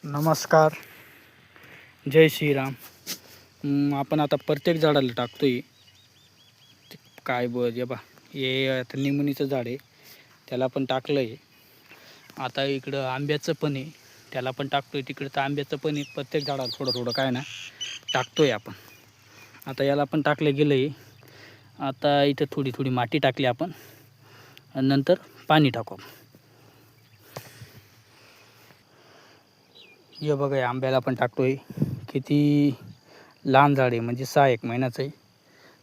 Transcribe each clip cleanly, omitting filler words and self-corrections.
नमस्कार, जय श्रीराम. आपण आता प्रत्येक झाडाला टाकतोय काय जे बा हे आता निमुनीचं झाड आहे त्याला पण टाकलं आहे. आता इकडं आंब्याचं पण आहे त्याला पण टाकतोय. तिकडं तर आंब्याचं पण आहे. प्रत्येक झाडाला थोडं थोडं काय ना टाकतोय आपण. आता याला पण टाकलं गेलं आहे. आता इथं थोडी थोडी माती टाकली आपण आणि नंतर पाणी टाकू. हे बघा आंब्याला पण टाकतोय. किती लहान झाड आहे म्हणजे 6-1 महिन्याचं आहे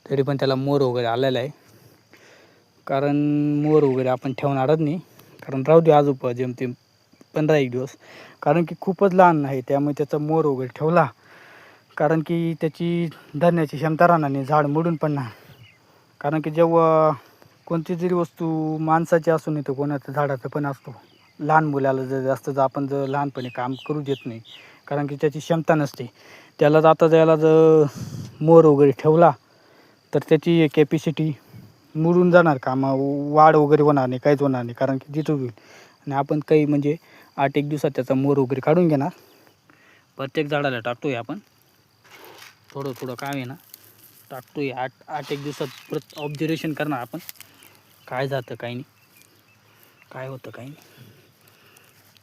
तरी पण त्याला मोर वगैरे आलेला आहे. कारण मोर वगैरे आपण ठेवणारच नाही, कारण राहू दे अजून जेमतेम 15-1 दिवस, कारण की खूपच लहान आहे. त्यामुळे त्याचा मोर वगैरे ठेवला कारण की त्याची धरण्याची क्षमता राहणार नाही, झाड मोडून पडणार. कारण की जेव्हा कोणती जरी वस्तू माणसाची असू नाही तर कोणाचं झाडाचं पण असतो, लहान मुलाला जर जास्त आपण जर लहानपणी काम करू देत नाही कारण की त्याची क्षमता नसते. त्याला आता त्याला जर मोर वगैरे ठेवला तर त्याची कॅपॅसिटी मुरून जाणार, वाढ वगैरे होणार नाही, काहीच होणार नाही, कारण की जिथं होईल. आणि आपण काही म्हणजे 8-1 दिवसात त्याचा मोर वगैरे काढून घेणार. प्रत्येक झाडाला टाकतोय आपण थोडं थोडं काय आहे ना टाकतोय. 8-1 दिवसात परत ऑब्झर्वेशन करणार आपण, काय जातं काही नाही, काय होतं काही नाही.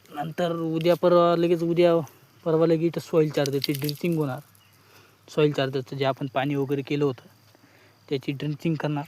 नंतर उद्या परवा लगेच इथं सॉईल चार्जरची ड्रिंचिंग होणार. सॉईल चार्जरचं जे आपण पाणी वगैरे केलं होतं त्याची ड्रिंचिंग करणार.